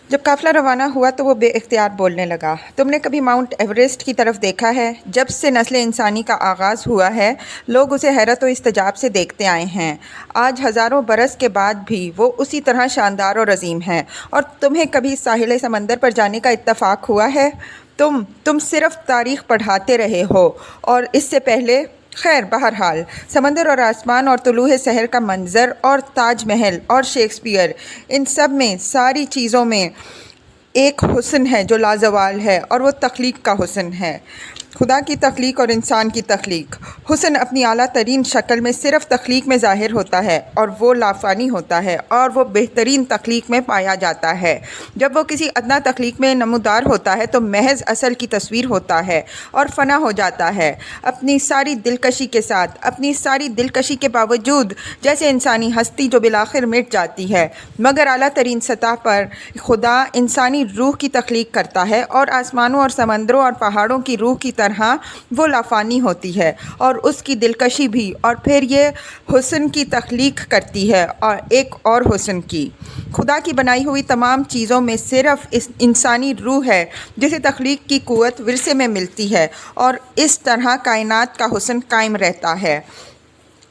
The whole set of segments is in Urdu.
جب قافلہ روانہ ہوا تو وہ بے اختیار بولنے لگا، تم نے کبھی ماؤنٹ ایوریسٹ کی طرف دیکھا ہے؟ جب سے نسل انسانی کا آغاز ہوا ہے، لوگ اسے حیرت و استعجاب سے دیکھتے آئے ہیں۔ آج ہزاروں برس کے بعد بھی وہ اسی طرح شاندار اور عظیم ہے۔ اور تمہیں کبھی ساحل سمندر پر جانے کا اتفاق ہوا ہے؟ تم صرف تاریخ پڑھاتے رہے ہو، اور اس سے پہلے خیر بہرحال سمندر اور آسمان اور طلوع سحر کا منظر اور تاج محل اور شیکسپیئر، ان سب میں، ساری چیزوں میں ایک حسن ہے جو لازوال ہے، اور وہ تخلیق کا حسن ہے۔ خدا کی تخلیق اور انسان کی تخلیق۔ حسن اپنی اعلیٰ ترین شکل میں صرف تخلیق میں ظاہر ہوتا ہے، اور وہ لافانی ہوتا ہے، اور وہ بہترین تخلیق میں پایا جاتا ہے۔ جب وہ کسی ادنا تخلیق میں نمودار ہوتا ہے تو محض اصل کی تصویر ہوتا ہے اور فنا ہو جاتا ہے، اپنی ساری دلکشی کے ساتھ، اپنی ساری دلکشی کے باوجود، جیسے انسانی ہستی جو بالآخر مٹ جاتی ہے۔ مگر اعلیٰ ترین سطح پر خدا انسانی روح کی تخلیق کرتا ہے، اور آسمانوں اور سمندروں اور پہاڑوں کی روح کی طرح وہ لافانی ہوتی ہے، اور اس کی دلکشی بھی، اور پھر یہ حسن کی تخلیق کرتی ہے، اور ایک اور حسن کی۔ خدا کی بنائی ہوئی تمام چیزوں میں صرف انسانی روح ہے جسے تخلیق کی قوت ورثے میں ملتی ہے، اور اس طرح کائنات کا حسن قائم رہتا ہے۔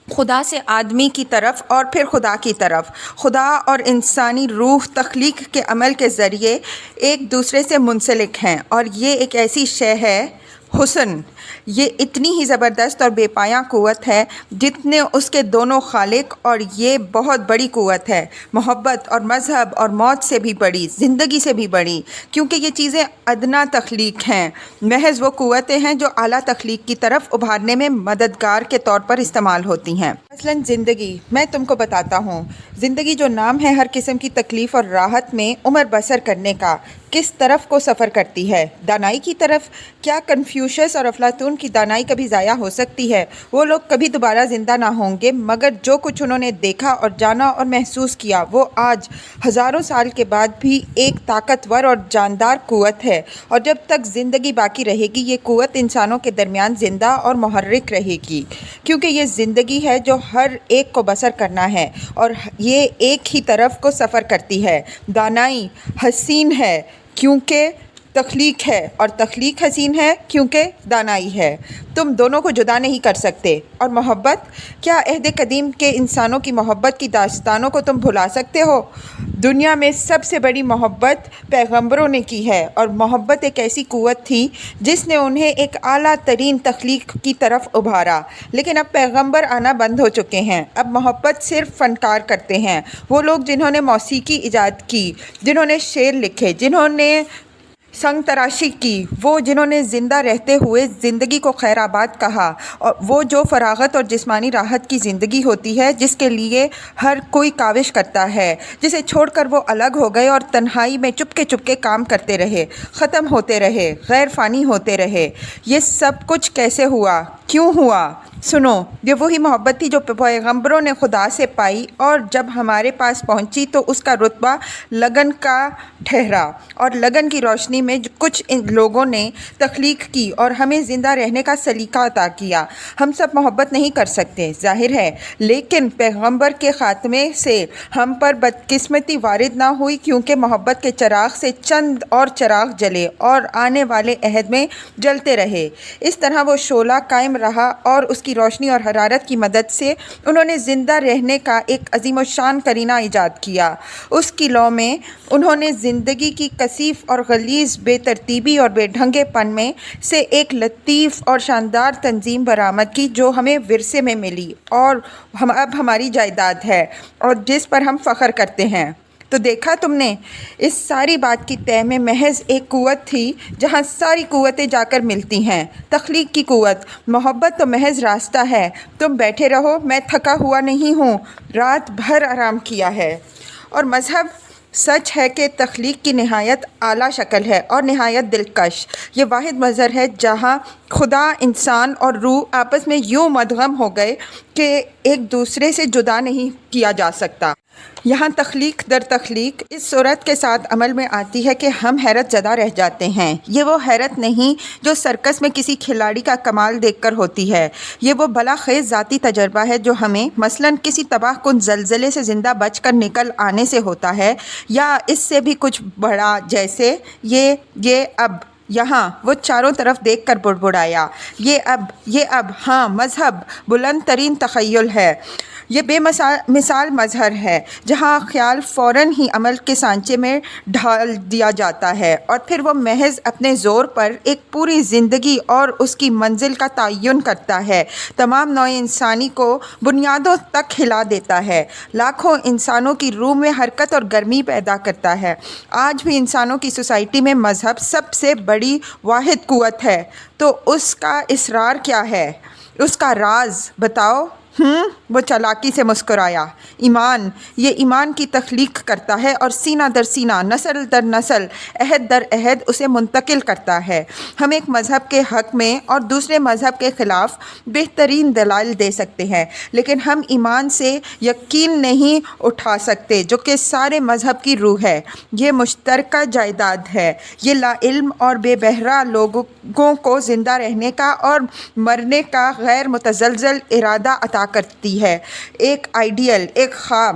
خدا سے آدمی کی طرف اور پھر خدا کی طرف۔ خدا اور انسانی روح تخلیق کے عمل کے ذریعے ایک دوسرے سے منسلک ہیں، اور یہ ایک ایسی شے ہے، حسن، یہ اتنی ہی زبردست اور بے پایاں قوت ہے جتنے اس کے دونوں خالق، اور یہ بہت بڑی قوت ہے، محبت اور مذہب اور موت سے بھی بڑی، زندگی سے بھی بڑی، کیونکہ یہ چیزیں ادنا تخلیق ہیں، محض وہ قوتیں ہیں جو اعلیٰ تخلیق کی طرف ابھارنے میں مددگار کے طور پر استعمال ہوتی ہیں۔ مثلاً زندگی، میں تم کو بتاتا ہوں، زندگی جو نام ہے ہر قسم کی تکلیف اور راحت میں عمر بسر کرنے کا، کس طرف کو سفر کرتی ہے؟ دانائی کی طرف۔ کیا کنفیوشس اور افلاطون کی دانائی کبھی ضائع ہو سکتی ہے؟ وہ لوگ کبھی دوبارہ زندہ نہ ہوں گے، مگر جو کچھ انہوں نے دیکھا اور جانا اور محسوس کیا، وہ آج ہزاروں سال کے بعد بھی ایک طاقتور اور جاندار قوت ہے، اور جب تک زندگی باقی رہے گی یہ قوت انسانوں کے درمیان زندہ اور محرک رہے گی، کیونکہ یہ زندگی ہے جو ہر ایک کو بسر کرنا ہے، اور یہ ایک ہی طرف کو سفر کرتی ہے۔ دانائی حسین ہے کیونکہ تخلیق ہے، اور تخلیق حسین ہے کیونکہ دانائی ہے۔ تم دونوں کو جدا نہیں کر سکتے۔ اور محبت، کیا عہد قدیم کے انسانوں کی محبت کی داستانوں کو تم بھلا سکتے ہو؟ دنیا میں سب سے بڑی محبت پیغمبروں نے کی ہے، اور محبت ایک ایسی قوت تھی جس نے انہیں ایک اعلیٰ ترین تخلیق کی طرف ابھارا۔ لیکن اب پیغمبر آنا بند ہو چکے ہیں، اب محبت صرف فنکار کرتے ہیں، وہ لوگ جنہوں نے موسیقی ایجاد کی، جنہوں نے شعر لکھے، جنہوں نے سنگ تراشی کی، وہ جنہوں نے زندہ رہتے ہوئے زندگی کو خیر آباد کہا، اور وہ جو فراغت اور جسمانی راحت کی زندگی ہوتی ہے جس کے لیے ہر کوئی کاوش کرتا ہے، جسے چھوڑ کر وہ الگ ہو گئے اور تنہائی میں چپکے کام کرتے رہے، ختم ہوتے رہے، غیر فانی ہوتے رہے۔ یہ سب کچھ کیسے ہوا؟ کیوں ہوا؟ سنو، یہ وہی محبت تھی جو پیغمبروں نے خدا سے پائی، اور جب ہمارے پاس پہنچی تو اس کا رتبہ لگن کا ٹھہرا، اور لگن کی روشنی میں کچھ لوگوں نے تخلیق کی اور ہمیں زندہ رہنے کا سلیقہ عطا کیا۔ ہم سب محبت نہیں کر سکتے، ظاہر ہے، لیکن پیغمبر کے خاتمے سے ہم پر بدقسمتی وارد نہ ہوئی، کیونکہ محبت کے چراغ سے چند اور چراغ جلے اور آنے والے عہد میں جلتے رہے۔ اس طرح وہ شعلہ قائم رہا، اور اس کی روشنی اور حرارت کی مدد سے انہوں نے زندہ رہنے کا ایک عظیم الشان قرینہ ایجاد کیا۔ اس کی لو میں انہوں نے زندگی کی کثیف اور غلیظ بے ترتیبی اور بے ڈھنگے پن میں سے ایک لطیف اور شاندار تنظیم برآمد کی جو ہمیں ورثے میں ملی، اور اب ہماری جائیداد ہے، اور جس پر ہم فخر کرتے ہیں۔ تو دیکھا تم نے، اس ساری بات کی تہ میں محض ایک قوت تھی جہاں ساری قوتیں جا کر ملتی ہیں، تخلیق کی قوت۔ محبت تو محض راستہ ہے۔ تم بیٹھے رہو، میں تھکا ہوا نہیں ہوں، رات بھر آرام کیا ہے۔ اور مذہب، سچ ہے کہ تخلیق کی نہایت اعلیٰ شکل ہے اور نہایت دلکش۔ یہ واحد مظہر ہے جہاں خدا، انسان اور روح آپس میں یوں مدغم ہو گئے کہ ایک دوسرے سے جدا نہیں کیا جا سکتا۔ یہاں تخلیق در تخلیق اس صورت کے ساتھ عمل میں آتی ہے کہ ہم حیرت زدہ رہ جاتے ہیں۔ یہ وہ حیرت نہیں جو سرکس میں کسی کھلاڑی کا کمال دیکھ کر ہوتی ہے، یہ وہ بلاخیز ذاتی تجربہ ہے جو ہمیں مثلاً کسی تباہ کن زلزلے سے زندہ بچ کر نکل آنے سے ہوتا ہے، یا اس سے بھی کچھ بڑا، جیسے یہ اب یہاں وہ چاروں طرف دیکھ کر بڑبڑایا، یہ اب ہاں مذہب بلند ترین تخیل ہے، یہ بے مثال مظہر ہے جہاں خیال فوراً ہی عمل کے سانچے میں ڈھال دیا جاتا ہے اور پھر وہ محض اپنے زور پر ایک پوری زندگی اور اس کی منزل کا تعین کرتا ہے، تمام نوع انسانی کو بنیادوں تک ہلا دیتا ہے، لاکھوں انسانوں کی روح میں حرکت اور گرمی پیدا کرتا ہے۔ آج بھی انسانوں کی سوسائٹی میں مذہب سب سے بڑی واحد قوت ہے، تو اس کا اسرار کیا ہے؟ اس کا راز بتاؤ۔ وہ چالاکی سے مسکرایا۔ ایمان، یہ ایمان کی تخلیق کرتا ہے اور سینہ در سینہ، نسل در نسل، عہد در عہد اسے منتقل کرتا ہے۔ ہم ایک مذہب کے حق میں اور دوسرے مذہب کے خلاف بہترین دلائل دے سکتے ہیں، لیکن ہم ایمان سے یقین نہیں اٹھا سکتے جو کہ سارے مذہب کی روح ہے۔ یہ مشترکہ جائیداد ہے، یہ لا علم اور بے بہرہ لوگوں کو زندہ رہنے کا اور مرنے کا غیر متزلزل ارادہ عطا کرتی ہے، ایک آئیڈیل، ایک خواب۔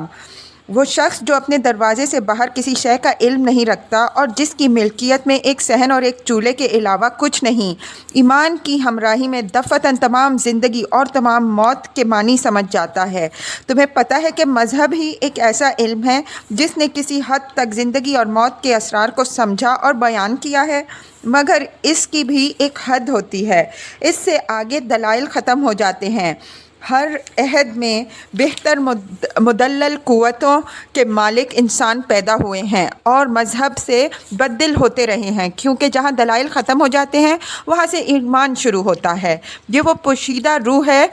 وہ شخص جو اپنے دروازے سے باہر کسی شے کا علم نہیں رکھتا اور جس کی ملکیت میں ایک صحن اور ایک چولہے کے علاوہ کچھ نہیں، ایمان کی ہمراہی میں دفعتاً تمام زندگی اور تمام موت کے معنی سمجھ جاتا ہے۔ تمہیں پتہ ہے کہ مذہب ہی ایک ایسا علم ہے جس نے کسی حد تک زندگی اور موت کے اسرار کو سمجھا اور بیان کیا ہے، مگر اس کی بھی ایک حد ہوتی ہے، اس سے آگے دلائل ختم ہو جاتے ہیں۔ ہر عہد میں بہتر مدلل قوتوں کے مالک انسان پیدا ہوئے ہیں اور مذہب سے بددل ہوتے رہے ہیں، کیونکہ جہاں دلائل ختم ہو جاتے ہیں وہاں سے ایمان شروع ہوتا ہے۔ یہ وہ پوشیدہ روح ہے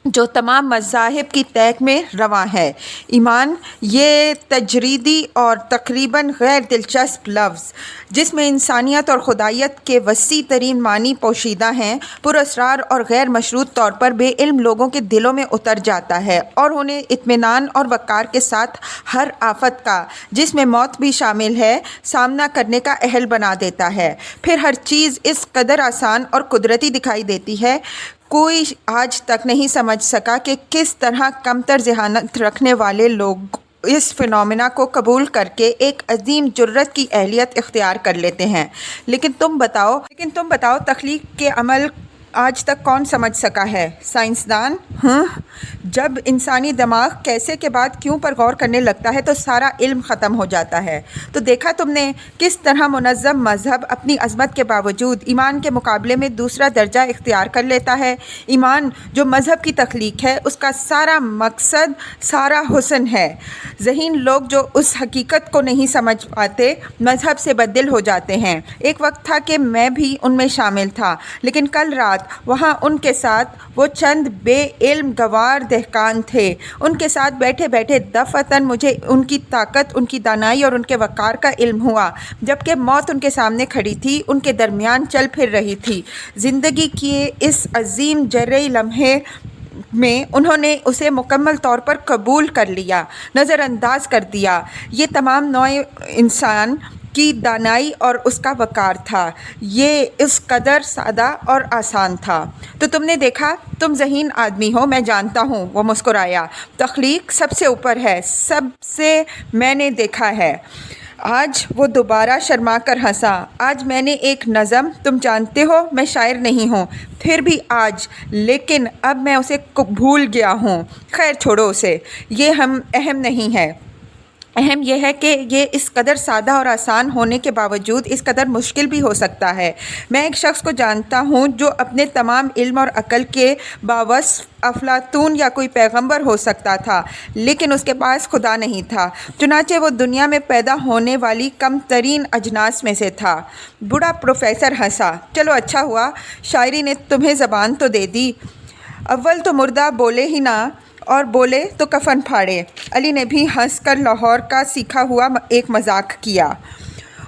جو تمام مذاہب کی تہہ میں رواں ہے۔ ایمان، یہ تجریدی اور تقریباً غیر دلچسپ لفظ جس میں انسانیت اور خدائیت کے وسیع ترین معنی پوشیدہ ہیں، پراسرار اور غیر مشروط طور پر بے علم لوگوں کے دلوں میں اتر جاتا ہے اور انہیں اطمینان اور وقار کے ساتھ ہر آفت کا، جس میں موت بھی شامل ہے، سامنا کرنے کا اہل بنا دیتا ہے۔ پھر ہر چیز اس قدر آسان اور قدرتی دکھائی دیتی ہے۔ کوئی آج تک نہیں سمجھ سکا کہ کس طرح کمتر ذہانت رکھنے والے لوگ اس فنومینا کو قبول کر کے ایک عظیم جرت کی اہلیت اختیار کر لیتے ہیں۔ لیکن تم بتاؤ تخلیق کے عمل آج تک کون سمجھ سکا ہے؟ سائنسدان؟ جب انسانی دماغ کیسے کے بعد کیوں پر غور کرنے لگتا ہے تو سارا علم ختم ہو جاتا ہے۔ تو دیکھا تم نے کس طرح منظم مذہب اپنی عظمت کے باوجود ایمان کے مقابلے میں دوسرا درجہ اختیار کر لیتا ہے۔ ایمان جو مذہب کی تخلیق ہے، اس کا سارا مقصد، سارا حسن ہے۔ ذہین لوگ جو اس حقیقت کو نہیں سمجھ پاتے مذہب سے بددل ہو جاتے ہیں۔ ایک وقت تھا کہ میں بھی ان میں شامل تھا، لیکن کل رات وہاں ان کے ساتھ وہ چند بے علم گوار دہقان تھے۔ ان کے ساتھ بیٹھے بیٹھے دفعتاً مجھے ان کی طاقت، ان کی دانائی اور ان کے وقار کا علم ہوا، جبکہ موت ان کے سامنے کھڑی تھی، ان کے درمیان چل پھر رہی تھی۔ زندگی کے اس عظیم جرعی لمحے میں انہوں نے اسے مکمل طور پر قبول کر لیا، نظر انداز کر دیا۔ یہ تمام نوع انسان کی دانائی اور اس کا وقار تھا، یہ اس قدر سادہ اور آسان تھا۔ تو تم نے دیکھا، تم ذہین آدمی ہو، میں جانتا ہوں، وہ مسکرایا۔ تخلیق سب سے اوپر ہے، سب سے میں نے دیکھا ہے۔ آج وہ دوبارہ شرما کر ہنسا۔ آج میں نے ایک نظم، تم جانتے ہو میں شاعر نہیں ہوں، پھر بھی آج، لیکن اب میں اسے بھول گیا ہوں۔ خیر چھوڑو اسے، یہ اہم نہیں ہے۔ اہم یہ ہے کہ یہ اس قدر سادہ اور آسان ہونے کے باوجود اس قدر مشکل بھی ہو سکتا ہے۔ میں ایک شخص کو جانتا ہوں جو اپنے تمام علم اور عقل کے باوصف افلاطون یا کوئی پیغمبر ہو سکتا تھا، لیکن اس کے پاس خدا نہیں تھا، چنانچہ وہ دنیا میں پیدا ہونے والی کم ترین اجناس میں سے تھا۔ بوڑھا پروفیسر ہنسا۔ چلو اچھا ہوا، شاعری نے تمہیں زبان تو دے دی۔ اول تو مردہ بولے ہی نہ، اور بولے تو کفن پھاڑے۔ علی نے بھی ہنس کر لاہور کا سیکھا ہوا ایک مذاق کیا۔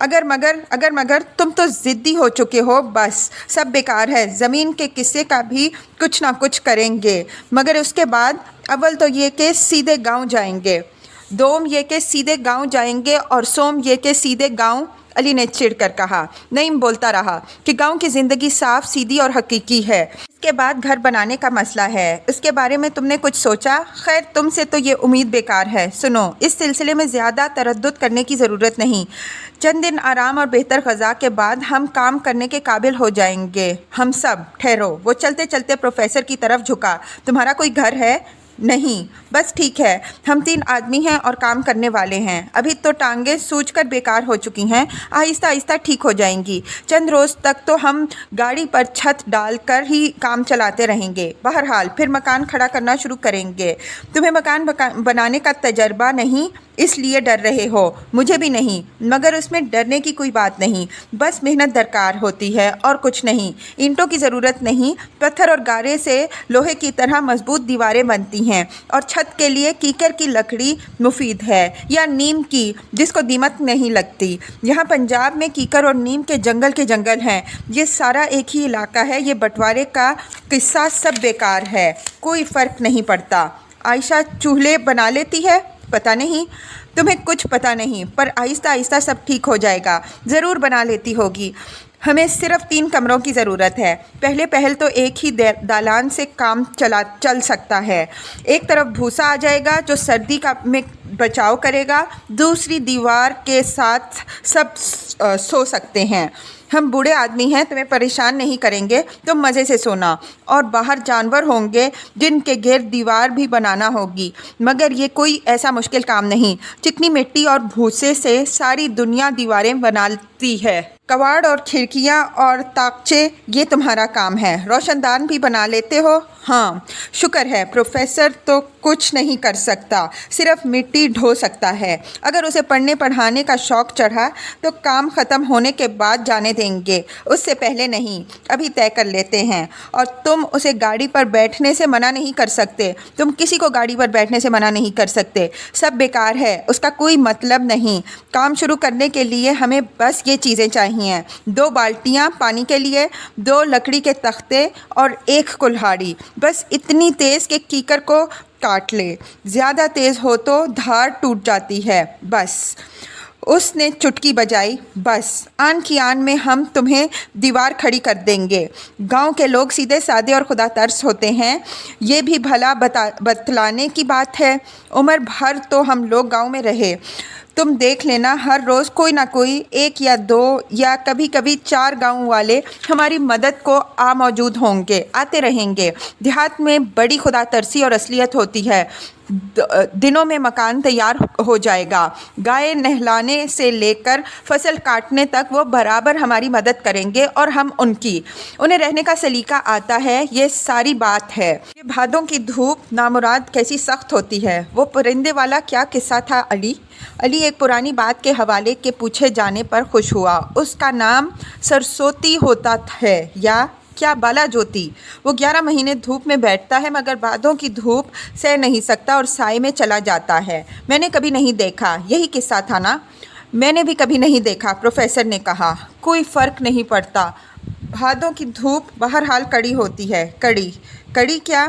اگر مگر تم تو ضدی ہو چکے ہو، بس سب بیکار ہے۔ زمین کے قصے کا بھی کچھ نہ کچھ کریں گے، مگر اس کے بعد اول تو یہ کہ سیدھے گاؤں جائیں گے، دوم یہ کہ سیدھے گاؤں جائیں گے، اور سوم یہ کہ سیدھے گاؤں۔ علی نے چڑھ کر کہا۔ نعیم بولتا رہا کہ گاؤں کی زندگی صاف سیدھی اور حقیقی ہے، اس کے بعد گھر بنانے کا مسئلہ ہے، اس کے بارے میں تم نے کچھ سوچا؟ خیر تم سے تو یہ امید بیکار ہے۔ سنو، اس سلسلے میں زیادہ تردد کرنے کی ضرورت نہیں، چند دن آرام اور بہتر غذا کے بعد ہم کام کرنے کے قابل ہو جائیں گے، ہم سب۔ ٹھہرو، وہ چلتے چلتے پروفیسر کی طرف جھکا۔ تمہارا کوئی گھر ہے؟ نہیں، بس ٹھیک ہے، ہم 3 آدمی ہیں اور کام کرنے والے ہیں، ابھی تو ٹانگیں سوج کر بیکار ہو چکی ہیں، آہستہ آہستہ ٹھیک ہو جائیں گی، چند روز تک تو ہم گاڑی پر چھت ڈال کر ہی کام چلاتے رہیں گے، بہرحال پھر مکان کھڑا کرنا شروع کریں گے۔ تمہیں مکان بنانے کا تجربہ نہیں، اس لیے ڈر رہے ہو، مجھے بھی نہیں، مگر اس میں ڈرنے کی کوئی بات نہیں، بس محنت درکار ہوتی ہے اور کچھ نہیں، اینٹوں کی ضرورت نہیں، پتھر اور گارے سے لوہے کی طرح مضبوط دیواریں بنتی ہیں، اور چھت کے لیے کیکر کی لکڑی مفید ہے، یا نیم کی، جس کو دیمک نہیں لگتی۔ یہاں پنجاب میں کیکر اور نیم کے جنگل ہیں، یہ سارا ایک ہی علاقہ ہے، یہ بٹوارے کا قصہ سب بیکار ہے، کوئی فرق نہیں پڑتا۔ عائشہ چولہے بنا لیتی ہے؟ پتہ نہیں، تمہیں کچھ پتہ نہیں، پر آہستہ آہستہ سب ٹھیک ہو جائے گا، ضرور بنا لیتی ہوگی۔ ہمیں صرف 3 کمروں کی ضرورت ہے، پہل تو ایک ہی دالان سے کام چل سکتا ہے، ایک طرف بھوسا آ جائے گا جو سردی میں بچاؤ کرے گا، دوسری دیوار کے ساتھ سب سو سکتے ہیں۔ ہم بوڑھے آدمی ہیں، تمہیں پریشان نہیں کریں گے، تم مزے سے سونا، اور باہر جانور ہوں گے جن کے گرد دیوار بھی بنانا ہوگی، مگر یہ کوئی ایسا مشکل کام نہیں، چکنی مٹی اور بھوسے سے ساری دنیا دیواریں بناتی ہے، کواڑ اور کھڑکیاں اور تاقچے یہ تمہارا کام ہے، روشن دان بھی بنا لیتے ہو؟ ہاں شکر ہے، پروفیسر تو کچھ نہیں کر سکتا، صرف مٹی ڈھو سکتا ہے، اگر اسے پڑھنے پڑھانے کا شوق چڑھا تو کام ختم ہونے کے بعد جانے دیں گے، اس سے پہلے نہیں، ابھی طے کر لیتے ہیں، اور تم اسے گاڑی پر بیٹھنے سے منع نہیں کر سکتے، تم کسی کو گاڑی پر بیٹھنے سے منع نہیں کر سکتے، سب بیکار ہے، اس کا کوئی مطلب نہیں، کام شروع کرنے کے لیے ہمیں بس یہ چیزیں چاہیے، 2 بالٹیاں پانی کے لیے، 2 لکڑی کے تختے اور 1 کلہاڑی، بس اتنی تیز کہ کیکر کو کاٹ لے، زیادہ تیز ہو تو دھار ٹوٹ جاتی ہے، بس۔ اس نے چٹکی بجائی، بس آن کی آن میں ہم تمہیں دیوار کھڑی کر دیں گے۔ گاؤں کے لوگ سیدھے سادے اور خدا ترس ہوتے ہیں، یہ بھی بھلا بتلانے کی بات ہے، عمر بھر تو ہم لوگ گاؤں میں رہے، تم دیکھ لینا ہر روز کوئی نہ کوئی 1 یا 2 یا کبھی کبھی 4 گاؤں والے ہماری مدد کو موجود ہوں گے، آتے رہیں گے، دیہات میں بڑی خدا ترسی اور اصلیت ہوتی ہے، دنوں میں مکان تیار ہو جائے گا، گائے نہلانے سے لے کر فصل کاٹنے تک وہ برابر ہماری مدد کریں گے اور ہم ان کی، انہیں رہنے کا سلیقہ آتا ہے، یہ ساری بات ہے۔ یہ بھادوں کی دھوپ نامراد کیسی سخت ہوتی ہے۔ وہ پرندے والا کیا قصہ تھا علی؟ علی ایک پرانی بات کے حوالے کے پوچھے جانے پر خوش ہوا۔ اس کا نام سرسوتی ہوتا ہے یا کیا بالا جوتی، وہ 11 مہینے دھوپ میں بیٹھتا ہے مگر بھادوں کی دھوپ سہ نہیں سکتا اور سائے میں چلا جاتا ہے۔ میں نے کبھی نہیں دیکھا، یہی قصہ تھا نا؟ میں نے بھی کبھی نہیں دیکھا، پروفیسر نے کہا۔ کوئی فرق نہیں پڑتا، بھادوں کی دھوپ بہرحال کڑی ہوتی ہے۔ کڑی کیا؟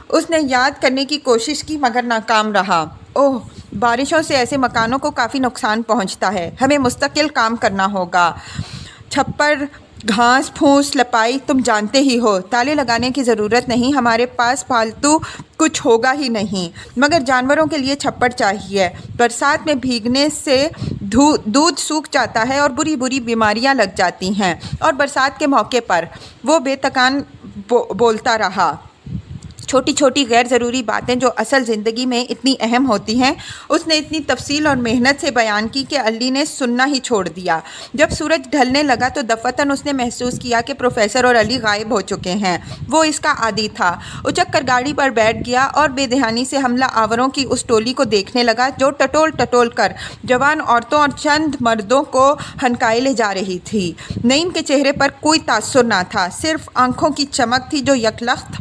اس نے یاد کرنے کی کوشش کی مگر ناکام رہا۔ اوہ، بارشوں سے ایسے مکانوں کو کافی نقصان پہنچتا ہے، ہمیں مستقل کام کرنا ہوگا، چھپر، گھاس پھوس، لپائی، تم جانتے ہی ہو، تالے لگانے کی ضرورت نہیں، ہمارے پاس پالتو کچھ ہوگا ہی نہیں، مگر جانوروں کے لیے چھپر چاہیے، برسات میں بھیگنے سے دودھ سوکھ جاتا ہے اور بری بری بیماریاں لگ جاتی ہیں، اور برسات کے موقع پر وہ بے تکان بولتا رہا۔ چھوٹی چھوٹی غیر ضروری باتیں جو اصل زندگی میں اتنی اہم ہوتی ہیں، اس نے اتنی تفصیل اور محنت سے بیان کی کہ علی نے سننا ہی چھوڑ دیا۔ جب سورج ڈھلنے لگا تو دفعتاً اس نے محسوس کیا کہ پروفیسر اور علی غائب ہو چکے ہیں، وہ اس کا عادی تھا، اچک کر گاڑی پر بیٹھ گیا اور بے دہانی سے حملہ آوروں کی اس ٹولی کو دیکھنے لگا جو ٹٹول کر جوان عورتوں اور چند مردوں کو ہنکائے لے جا رہی تھی۔ نعیم کے چہرے پر کوئی تاثر نہ تھا، صرف آنکھوں کی چمک تھی جو یکلخت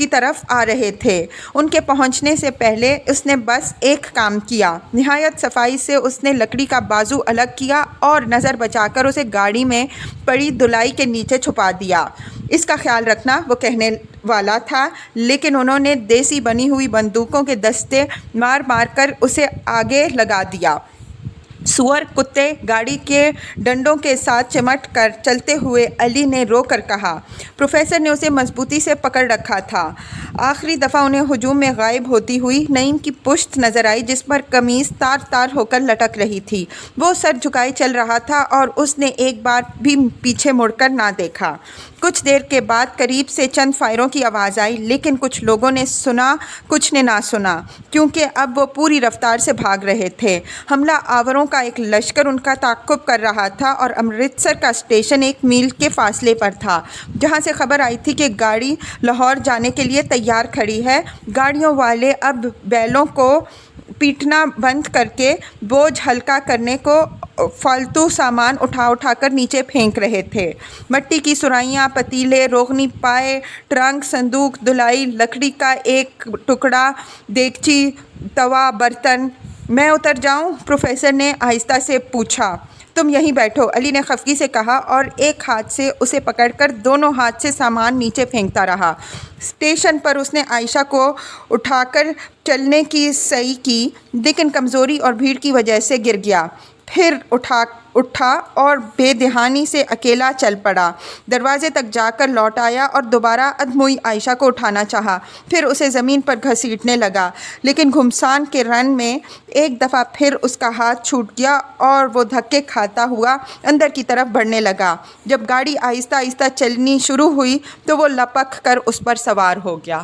کی طرف آ رہے تھے۔ ان کے پہنچنے سے پہلے اس نے بس ایک کام کیا۔ نہایت صفائی سے اس نے لکڑی کا بازو الگ کیا اور نظر بچا کر اسے گاڑی میں پڑی دلائی کے نیچے چھپا دیا۔ اس کا خیال رکھنا وہ کہنے والا تھا، لیکن انہوں نے دیسی بنی ہوئی بندوقوں کے دستے مار مار کر اسے آگے لگا دیا۔ سور کتے گاڑی کے ڈنڈوں کے ساتھ چمٹ کر چلتے ہوئے علی نے رو کر کہا۔ پروفیسر نے اسے مضبوطی سے پکڑ رکھا تھا۔ آخری دفعہ انہیں ہجوم میں غائب ہوتی ہوئی نعیم کی پشت نظر آئی، جس پر قمیض تار تار ہو کر لٹک رہی تھی۔ وہ سر جھکائے چل رہا تھا اور اس نے ایک بار بھی پیچھے مڑ کر نہ دیکھا۔ کچھ دیر کے بعد قریب سے چند فائروں کی آواز آئی، لیکن کچھ لوگوں نے سنا، کچھ نے نہ سنا، کیونکہ اب وہ پوری رفتار سے بھاگ رہے تھے۔ حملہ آوروں کا ایک لشکر ان کا تعاقب کر رہا تھا اور امرتسر کا اسٹیشن 1 میل کے فاصلے پر تھا، جہاں سے خبر آئی تھی کہ گاڑی لاہور جانے کے لیے تیار کھڑی ہے۔ گاڑیوں والے اب بیلوں کو پیٹنا بند کر کے بوجھ ہلکا کرنے کو فالتو سامان اٹھا اٹھا کر نیچے پھینک رہے تھے۔ مٹی کی سرائیاں، پتیلے، روغنی پائے، ٹرنک، صندوق، دلائی، لکڑی کا ایک ٹکڑا، دیگچی، توا، برتن۔ میں اتر جاؤں؟ پروفیسر نے آہستہ سے پوچھا۔ تم یہیں بیٹھو، علی نے خفگی سے کہا اور ایک ہاتھ سے اسے پکڑ کر دونوں ہاتھ سے سامان نیچے پھینکتا رہا۔ اسٹیشن پر اس نے عائشہ کو اٹھا کر چلنے کی سعی کی، لیکن کمزوری اور بھیڑ کی وجہ سے گر گیا۔ پھر اٹھا اور بے دہانی سے اکیلا چل پڑا۔ دروازے تک جا کر لوٹ آیا اور دوبارہ ادموئی عائشہ کو اٹھانا چاہا، پھر اسے زمین پر گھسیٹنے لگا، لیکن گھمسان کے رن میں ایک دفعہ پھر اس کا ہاتھ چھوٹ گیا اور وہ دھکے کھاتا ہوا اندر کی طرف بڑھنے لگا۔ جب گاڑی آہستہ آہستہ چلنی شروع ہوئی تو وہ لپک کر اس پر سوار ہو گیا۔